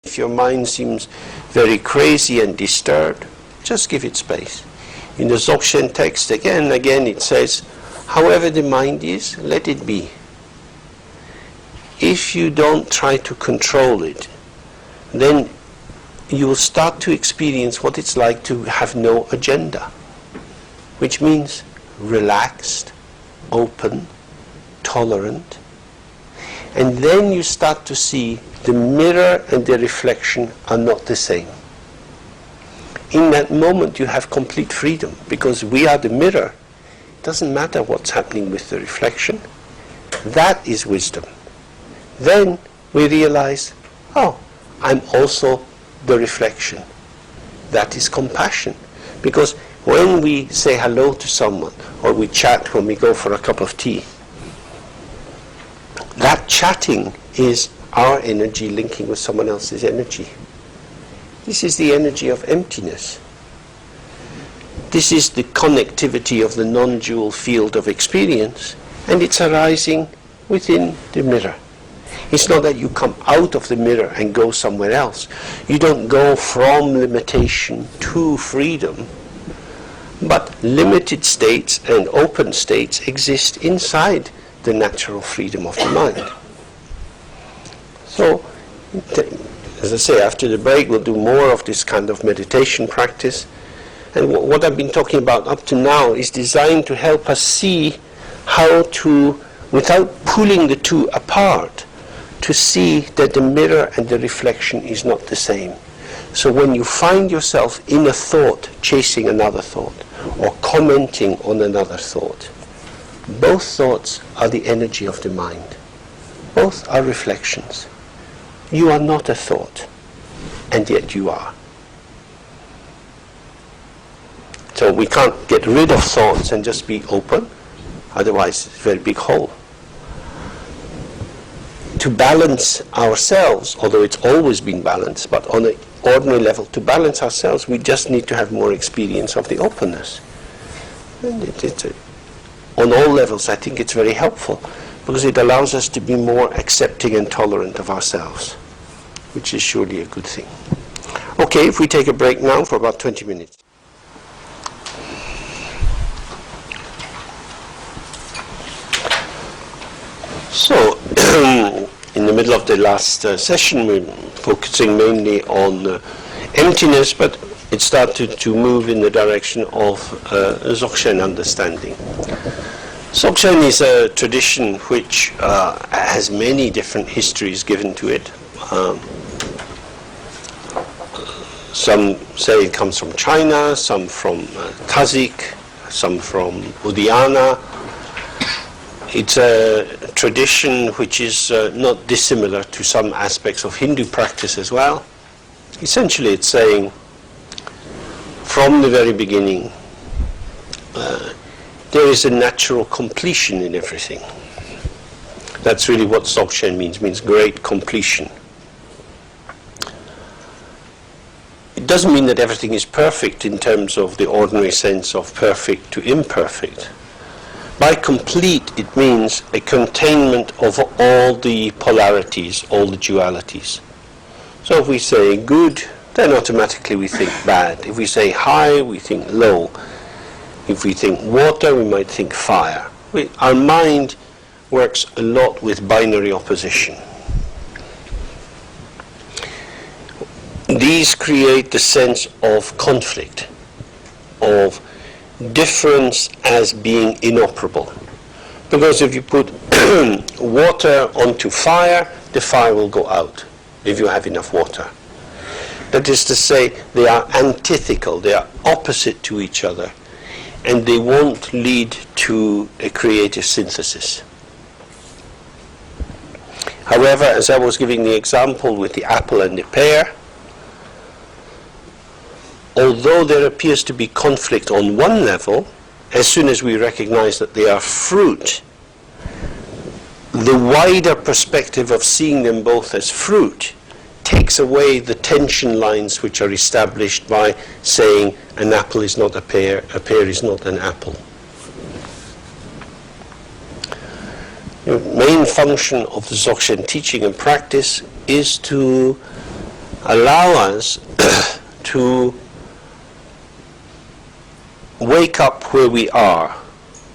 If your mind seems very crazy and disturbed, just give it space. In the Dzogchen text, again and again, it says, however the mind is, let it be. If you don't try to control it, then you will start to experience what it's like to have no agenda, which means relaxed, open, tolerant. And then you start to see the mirror and the reflection are not the same. In that moment you have complete freedom, because we are the mirror. It doesn't matter what's happening with the reflection. That is wisdom. Then we realize, oh, I'm also the reflection. That is compassion. Because when we say hello to someone, or we chat when we go for a cup of tea, that chatting is our energy linking with someone else's energy. This is the energy of emptiness. This is the connectivity of the non-dual field of experience, and it's arising within the mirror. It's not that you come out of the mirror and go somewhere else. You don't go from limitation to freedom, but limited states and open states exist inside the natural freedom of the mind. So, as I say, after the break we'll do more of this kind of meditation practice. And what I've been talking about up to now is designed to help us see how to, without pulling the two apart, to see that the mirror and the reflection is not the same. So when you find yourself in a thought, chasing another thought, or commenting on another thought, both thoughts are the energy of the mind. Both are reflections. You are not a thought, and yet you are. So we can't get rid of thoughts and just be open, otherwise it's a very big hole. To balance ourselves, although it's always been balanced, but on an ordinary level, to balance ourselves, we just need to have more experience of the openness. And on all levels, I think it's very helpful, because it allows us to be more accepting and tolerant of ourselves, which is surely a good thing. Okay, if we take a break now for about 20 minutes. So, in the middle of the last session, we're focusing mainly on emptiness, but it started to move in the direction of Dzogchen understanding. Dzogchen is a tradition which has many different histories given to it. Some say it comes from China, some from Tajik, some from Udayana. It's a tradition which is not dissimilar to some aspects of Hindu practice as well. Essentially it's saying, from the very beginning, there is a natural completion in everything. That's really what Dzogchen means great completion. It doesn't mean that everything is perfect in terms of the ordinary sense of perfect to imperfect. By complete, it means a containment of all the polarities, all the dualities. So if we say good, then automatically we think bad. If we say high, we think low. If we think water, we might think fire. Our mind works a lot with binary opposition. These create the sense of conflict, of difference as being inoperable. Because if you put water onto fire, the fire will go out if you have enough water. That is to say, they are antithetical, they are opposite to each other, and they won't lead to a creative synthesis. However, as I was giving the example with the apple and the pear, although there appears to be conflict on one level, as soon as we recognize that they are fruit, the wider perspective of seeing them both as fruit takes away the tension lines which are established by saying an apple is not a pear is not an apple. The main function of the Dzogchen teaching and practice is to allow us to wake up where we are,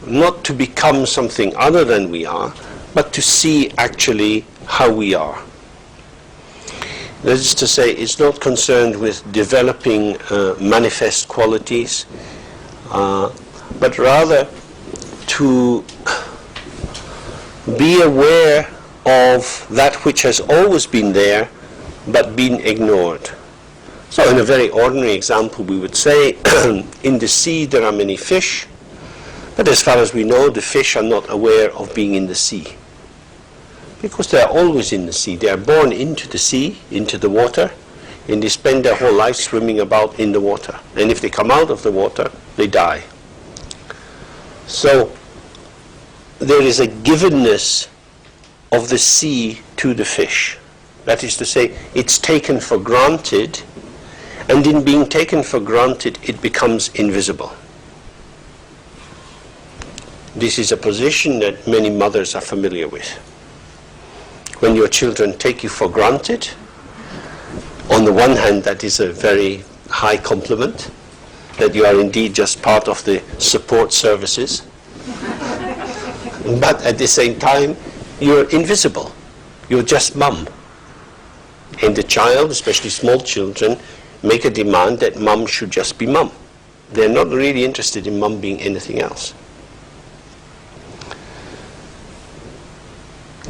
not to become something other than we are, but to see actually how we are. That is to say, it's not concerned with developing manifest qualities, but rather to be aware of that which has always been there but been ignored. So in a very ordinary example we would say, in the sea there are many fish, but as far as we know the fish are not aware of being in the sea. Because they are always in the sea. They are born into the sea, into the water, and they spend their whole life swimming about in the water. And if they come out of the water, they die. So there is a givenness of the sea to the fish. That is to say, it's taken for granted, and in being taken for granted, it becomes invisible. This is a position that many mothers are familiar with. When your children take you for granted, on the one hand, that is a very high compliment, that you are indeed just part of the support services. But at the same time, you're invisible. You're just mum. And the child, especially small children, make a demand that mum should just be mum. They're not really interested in mum being anything else.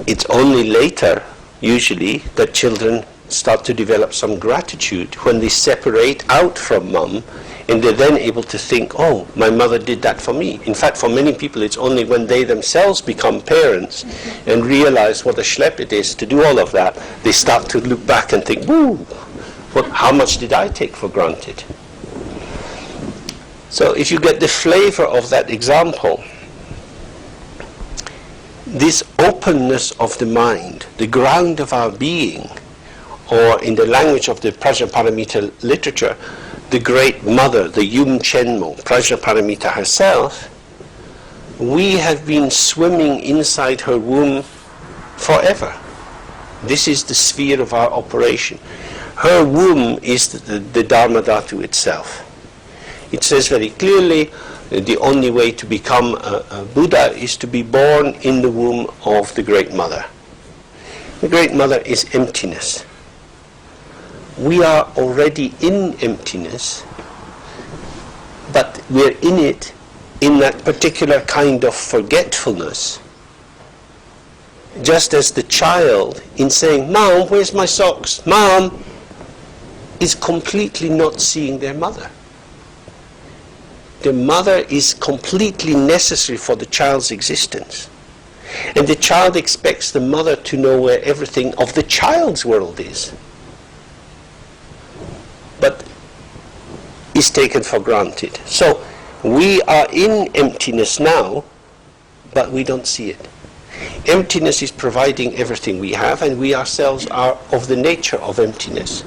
It's only later, usually, that children start to develop some gratitude when they separate out from mum, and they're then able to think, oh, my mother did that for me. In fact, for many people, it's only when they themselves become parents and realize what a schlep it is to do all of that, they start to look back and think, woo, how much did I take for granted? So if you get the flavor of that example, this openness of the mind, the ground of our being, or in the language of the Prajnaparamita literature, the great mother, the Yum Chenmo, Prajnaparamita herself, we have been swimming inside her womb forever. This is the sphere of our operation. Her womb is the Dharma Dhatu itself. It says very clearly, the only way to become a Buddha is to be born in the womb of the Great Mother. The Great Mother is emptiness. We are already in emptiness, but we're in it in that particular kind of forgetfulness. Just as the child, in saying, Mom, where's my socks? Mom, is completely not seeing their mother. The mother is completely necessary for the child's existence. And the child expects the mother to know where everything of the child's world is. But is taken for granted. So we are in emptiness now, but we don't see it. Emptiness is providing everything we have, and we ourselves are of the nature of emptiness.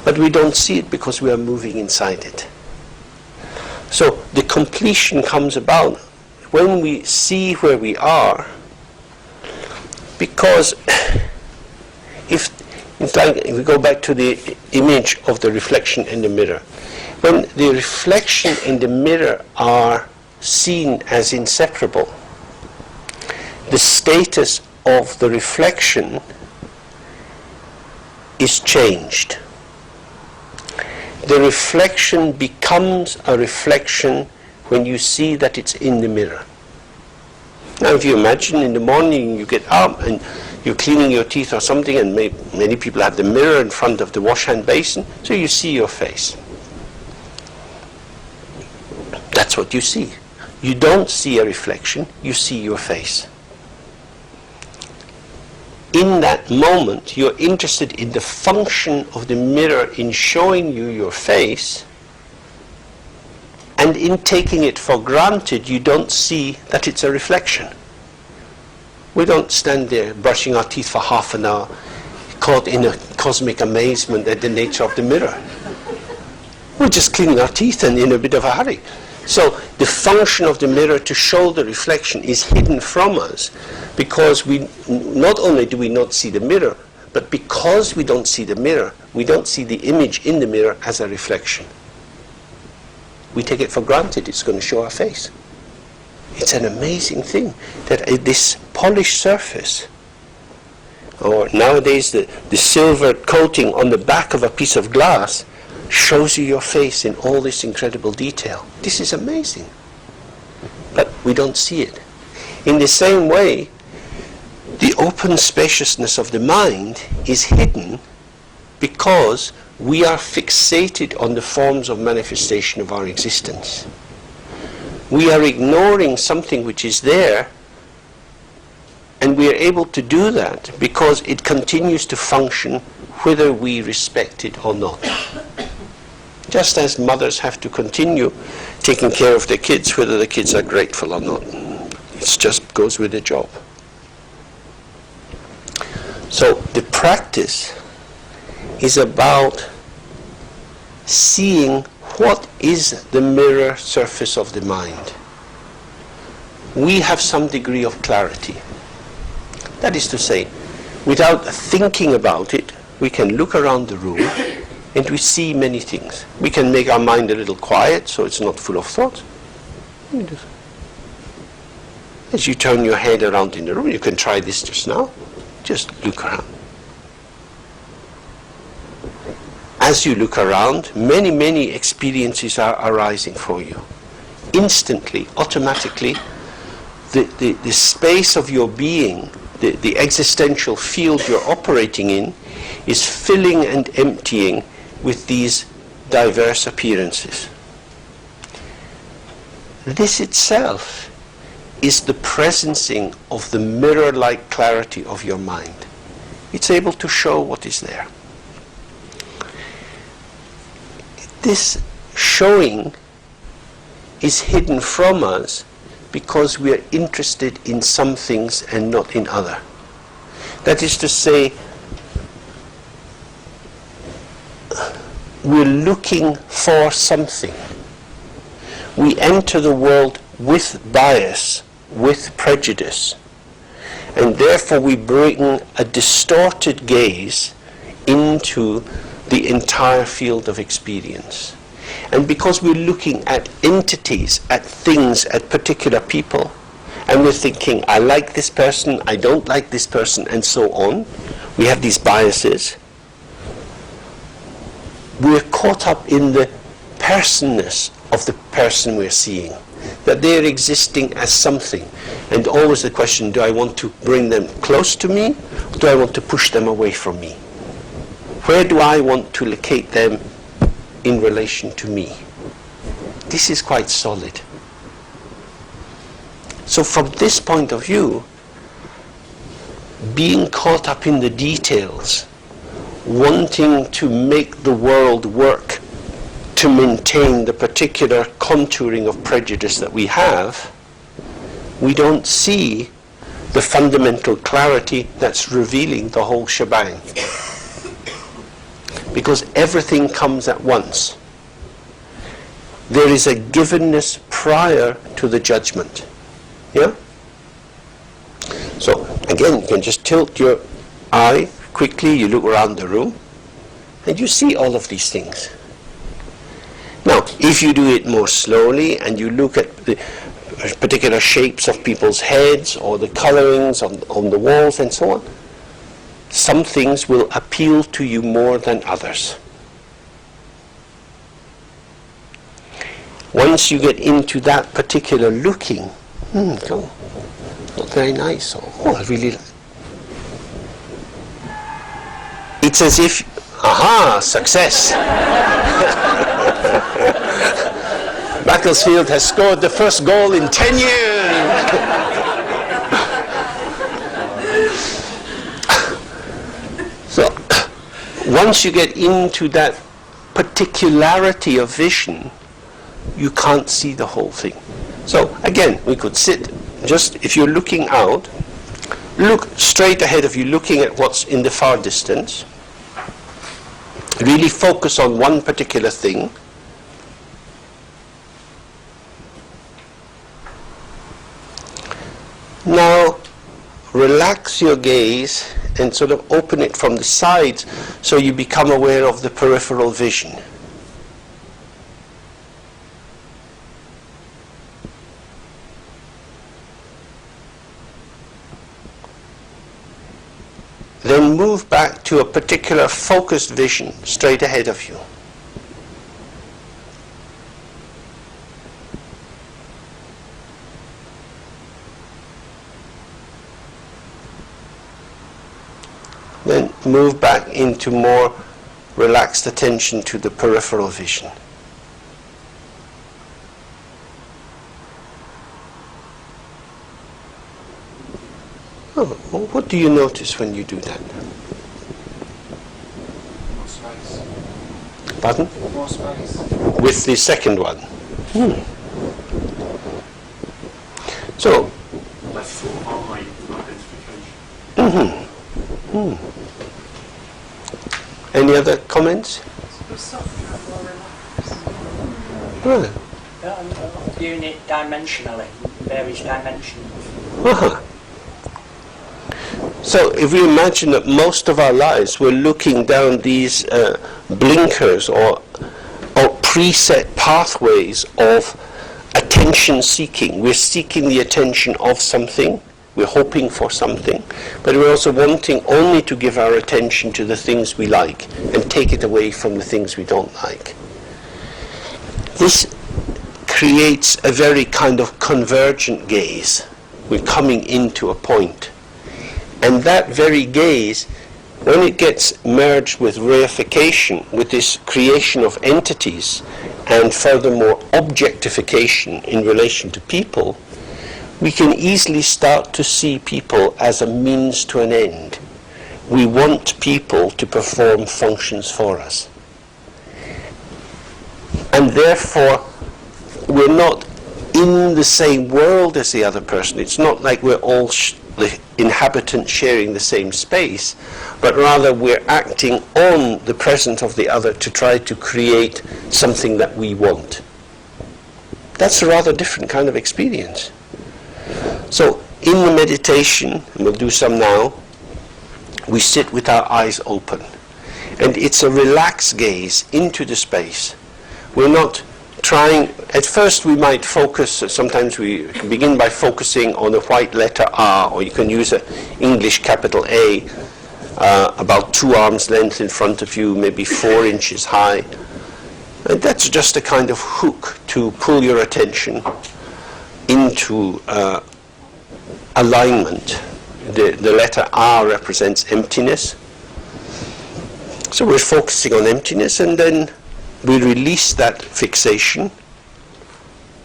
But we don't see it because we are moving inside it. So the completion comes about when we see where we are, because if it's like, if we go back to the image of the reflection in the mirror, when the reflection and the mirror are seen as inseparable, the status of the reflection is changed. The reflection becomes a reflection when you see that it's in the mirror. Now if you imagine in the morning you get up and you're cleaning your teeth or something, and many people have the mirror in front of the wash hand basin, so you see your face. That's what you see. You don't see a reflection, you see your face. In that moment, you're interested in the function of the mirror in showing you your face, and in taking it for granted, you don't see that it's a reflection. We don't stand there brushing our teeth for half an hour, caught in a cosmic amazement at the nature of the mirror. We're just cleaning our teeth and in a bit of a hurry. So the function of the mirror to show the reflection is hidden from us, because we not only do we not see the mirror, but because we don't see the mirror, we don't see the image in the mirror as a reflection. We take it for granted it's going to show our face. It's an amazing thing that this polished surface, or nowadays the silver coating on the back of a piece of glass, shows you your face in all this incredible detail. This is amazing. But we don't see it. In the same way, the open spaciousness of the mind is hidden because we are fixated on the forms of manifestation of our existence. We are ignoring something which is there, and we are able to do that because it continues to function whether we respect it or not. Just as mothers have to continue taking care of their kids whether the kids are grateful or not. It just goes with the job. So the practice is about seeing what is the mirror surface of the mind. We have some degree of clarity. That is to say, without thinking about it, we can look around the room and we see many things. We can make our mind a little quiet so it's not full of thoughts. As you turn your head around in the room, you can try this just now. Just look around. As you look around, many, many experiences are arising for you. Instantly, automatically, the space of your being, the existential field you're operating in, is filling and emptying with these diverse appearances. This itself is the presencing of the mirror-like clarity of your mind. It's able to show what is there. This showing is hidden from us because we are interested in some things and not in other. That is to say, we're looking for something. We enter the world with bias, with prejudice, and therefore we bring a distorted gaze into the entire field of experience. And because we're looking at entities, at things, at particular people, and we're thinking, I like this person, I don't like this person, and so on, we have these biases, we're caught up in the personness of the person we're seeing, that they're existing as something. And always the question, do I want to bring them close to me, or do I want to push them away from me? Where do I want to locate them in relation to me? This is quite solid. So from this point of view, being caught up in the details, wanting to make the world work to maintain the particular contouring of prejudice that we have, we don't see the fundamental clarity that's revealing the whole shebang. Because everything comes at once. There is a givenness prior to the judgment. Yeah? So, again, you can just tilt your eye quickly, you look around the room, and you see all of these things. Now, if you do it more slowly, and you look at the particular shapes of people's heads, or the colorings on the walls, and so on, some things will appeal to you more than others. Once you get into that particular looking, not very nice, or I really like. It's as if, aha, success. Macclesfield has scored the first goal in 10 years. So, once you get into that particularity of vision, you can't see the whole thing. So, again, we could sit, just if you're looking out, look straight ahead of you, looking at what's in the far distance. Really focus on one particular thing. Now, relax your gaze and sort of open it from the sides so you become aware of the peripheral vision. Then move back to a particular focused vision straight ahead of you. Then move back into more relaxed attention to the peripheral vision. Oh, what do you notice when you do that? More space. Pardon? More space. With the second one. So, less sort of eye identification. Any other comments? You're softer and more relaxed. Right. Viewing it dimensionally, various dimensions. Uh-huh. So if we imagine that most of our lives we're looking down these blinkers or preset pathways of attention seeking. We're seeking the attention of something, we're hoping for something, but we're also wanting only to give our attention to the things we like and take it away from the things we don't like. This creates a very kind of convergent gaze. We're coming into a point. And that very gaze, when it gets merged with reification, with this creation of entities, and furthermore objectification in relation to people, we can easily start to see people as a means to an end. We want people to perform functions for us. And therefore, we're not in the same world as the other person. It's not like we're all the inhabitants sharing the same space, but rather we're acting on the presence of the other to try to create something that we want. That's a rather different kind of experience. So in the meditation, and we'll do some now, we sit with our eyes open. And it's a relaxed gaze into the space. We're not trying, at first we might focus, sometimes we begin by focusing on the white letter R, or you can use an English capital A, about 2 arms length in front of you, maybe 4 inches high. And that's just a kind of hook to pull your attention into alignment. The letter R represents emptiness. So we're focusing on emptiness, and then we release that fixation,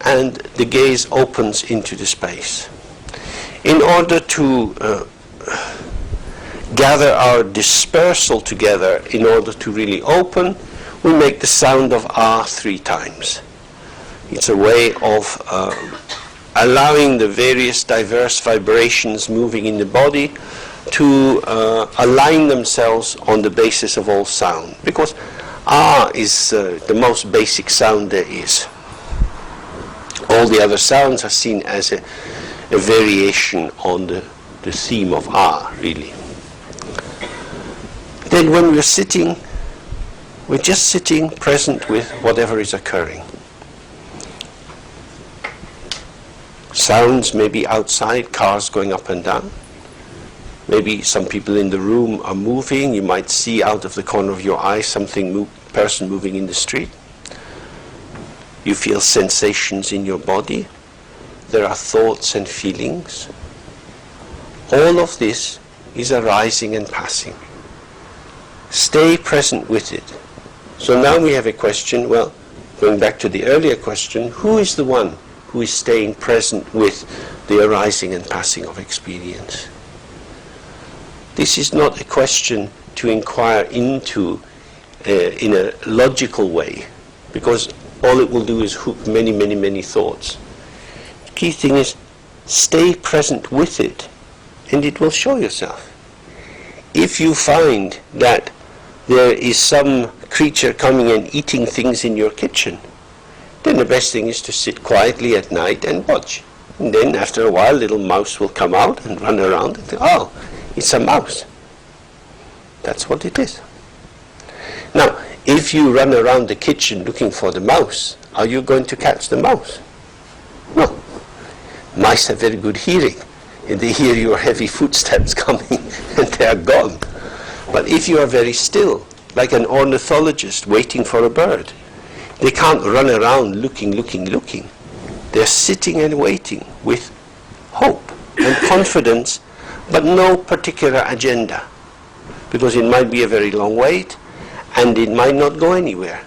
and the gaze opens into the space. In order to gather our dispersal together, in order to really open, we make the sound of R 3 times. It's a way of allowing the various diverse vibrations moving in the body to align themselves on the basis of all sound. Because R is the most basic sound there is. All the other sounds are seen as a variation on the theme of R, really. Then when we're sitting, we're just sitting present with whatever is occurring. Sounds maybe outside, cars going up and down. Maybe some people in the room are moving. You might see out of the corner of your eye person moving in the street. You feel sensations in your body. There are thoughts and feelings. All of this is arising and passing. Stay present with it. So now we have a question, well, going back to the earlier question, who is the one who is staying present with the arising and passing of experience? This is not a question to inquire into in a logical way, because all it will do is hook many, many, many thoughts. The key thing is stay present with it, and it will show yourself. If you find that there is some creature coming and eating things in your kitchen, then the best thing is to sit quietly at night and watch. And then after a while, little mouse will come out and run around and think, oh, it's a mouse. That's what it is. Now, if you run around the kitchen looking for the mouse, are you going to catch the mouse? No. Mice have very good hearing, and they hear your heavy footsteps coming, and they are gone. But if you are very still, like an ornithologist waiting for a bird, they can't run around looking. They're sitting and waiting with hope and confidence, but no particular agenda, because it might be a very long wait, and it might not go anywhere.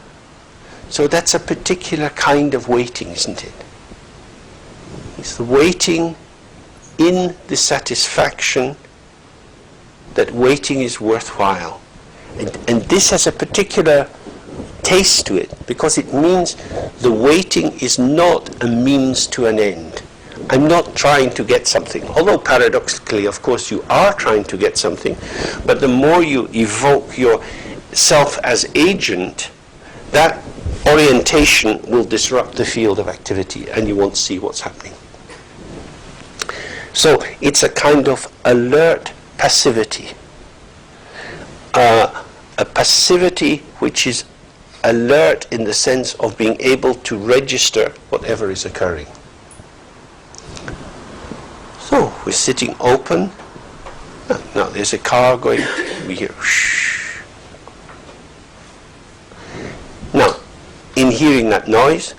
So that's a particular kind of waiting, isn't it? It's the waiting in the satisfaction that waiting is worthwhile. And this has a particular taste to it, because it means the waiting is not a means to an end. I'm not trying to get something, although paradoxically, of course, you are trying to get something, but the more you evoke yourself as agent, that orientation will disrupt the field of activity, and you won't see what's happening. So it's a kind of alert passivity. A passivity which is alert in the sense of being able to register whatever is occurring. So we're sitting open. Now there's a car going. We hear shh. Now, in hearing that noise,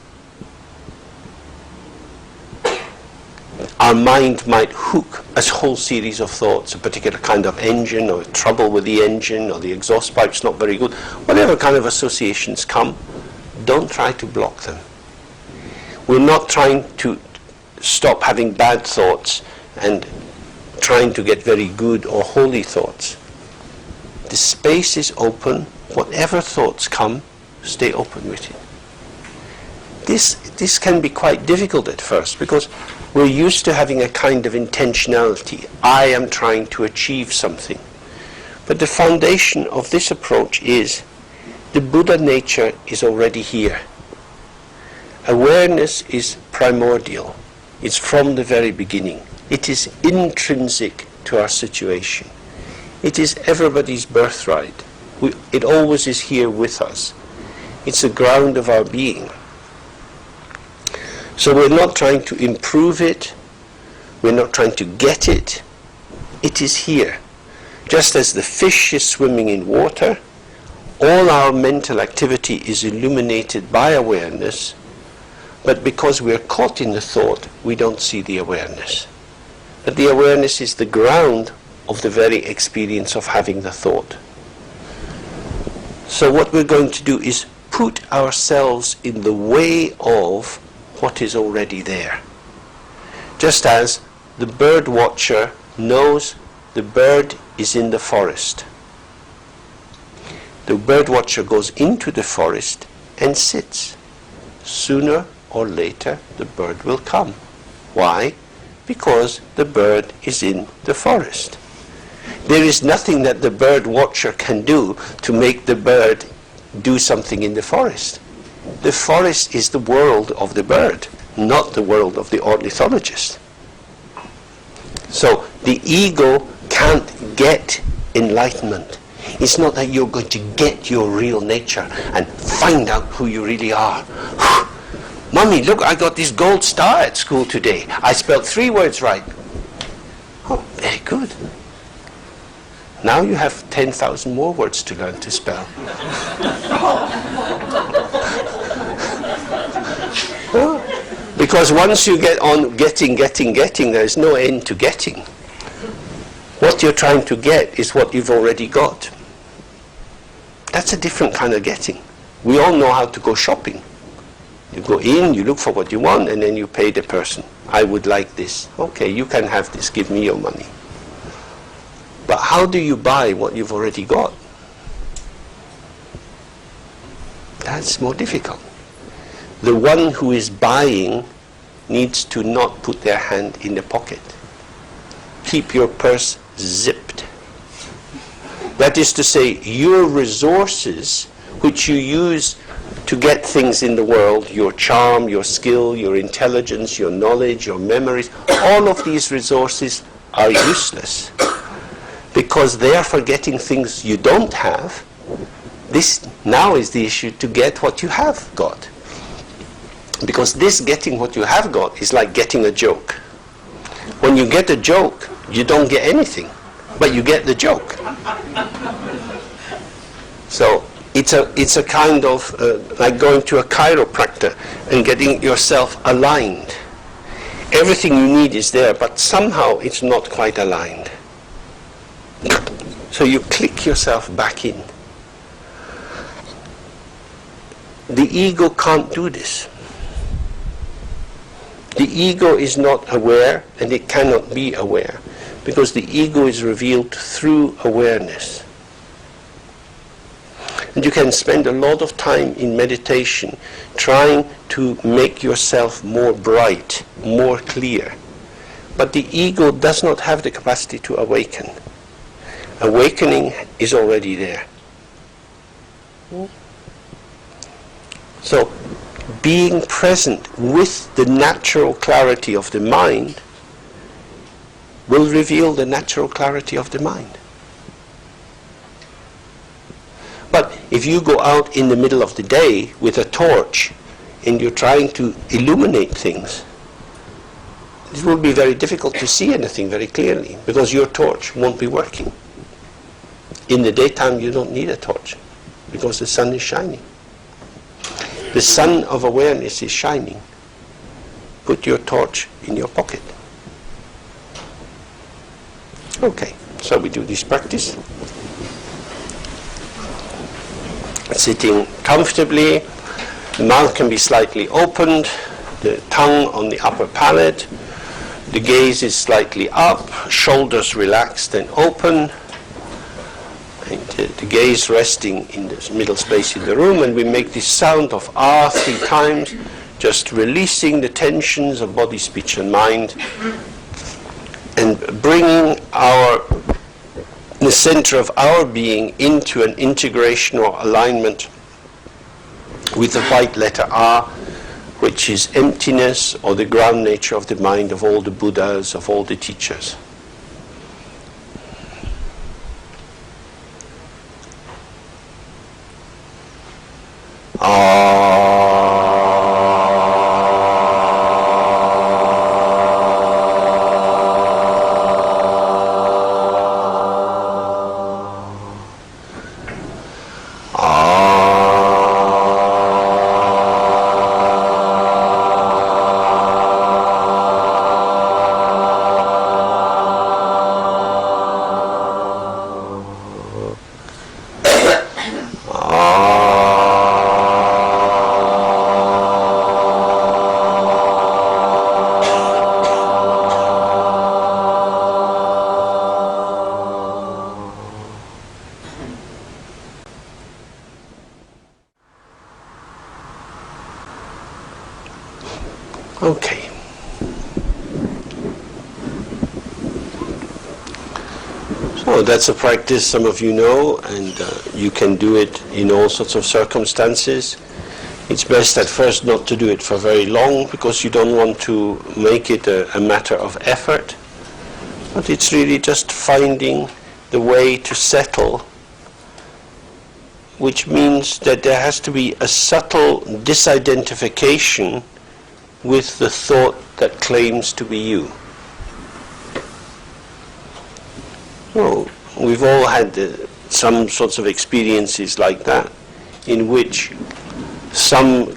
our mind might hook a whole series of thoughts, a particular kind of engine, or trouble with the engine, or the exhaust pipe's not very good. Whatever kind of associations come, don't try to block them. We're not trying to stop having bad thoughts and trying to get very good or holy thoughts. The space is open. Whatever thoughts come, stay open with it. This can be quite difficult at first, because we're used to having a kind of intentionality. I am trying to achieve something. But the foundation of this approach is the Buddha nature is already here. Awareness is primordial. It's from the very beginning. It is intrinsic to our situation. It is everybody's birthright. It always is here with us. It's the ground of our being. So we're not trying to improve it. We're not trying to get it. It is here. Just as the fish is swimming in water, all our mental activity is illuminated by awareness, but because we're caught in the thought, we don't see the awareness. But the awareness is the ground of the very experience of having the thought. So what we're going to do is put ourselves in the way of what is already there. Just as the bird watcher knows the bird is in the forest. The bird watcher goes into the forest and sits. Sooner or later the bird will come. Why? Because the bird is in the forest. There is nothing that the bird watcher can do to make the bird do something in the forest. The forest is the world of the bird, not the world of the ornithologist. So the ego can't get enlightenment. It's not that you're going to get your real nature and find out who you really are. Mummy, look, I got this gold star at school today. I spelled 3 words right. Oh, very good. Now you have 10,000 more words to learn to spell. Because once you get on getting, there is no end to getting. What you're trying to get is what you've already got. That's a different kind of getting. We all know how to go shopping. You go in, you look for what you want, and then you pay the person. I would like this. Okay, you can have this. Give me your money. But how do you buy what you've already got? That's more difficult. The one who is buying needs to not put their hand in the pocket. Keep your purse zipped. That is to say, your resources, which you use to get things in the world, your charm, your skill, your intelligence, your knowledge, your memories, all of these resources are useless. because they are forgetting things you don't have. This now is the issue, to get what you have got. Because this getting what you have got is like getting a joke. When you get a joke, you don't get anything, but you get the joke. So it's a kind of like going to a chiropractor and getting yourself aligned. Everything you need is there, but somehow it's not quite aligned. So you click yourself back in. The ego can't do this. The ego is not aware, and it cannot be aware, because the ego is revealed through awareness. And you can spend a lot of time in meditation trying to make yourself more bright, more clear. But the ego does not have the capacity to awaken. Awakening is already there. So, being present with the natural clarity of the mind will reveal the natural clarity of the mind. But if you go out in the middle of the day with a torch and you're trying to illuminate things, it will be very difficult to see anything very clearly, because your torch won't be working. In the daytime you don't need a torch, because the sun is shining. The sun of awareness is shining. Put your torch in your pocket. Okay, so we do this practice. Sitting comfortably, the mouth can be slightly opened, the tongue on the upper palate, the gaze is slightly up, shoulders relaxed and open, and the gaze resting in the middle space in the room, and we make this sound of ah 3 times, just releasing the tensions of body, speech and mind, and bringing the center of our being into an integration or alignment with the white letter R, which is emptiness, or the ground nature of the mind of all the Buddhas, of all the teachers. Okay. So that's a practice some of you know, and you can do it in all sorts of circumstances. It's best at first not to do it for very long, because you don't want to make it a matter of effort. But it's really just finding the way to settle, which means that there has to be a subtle disidentification with the thought that claims to be you. Well, we've all had some sorts of experiences like that, in which some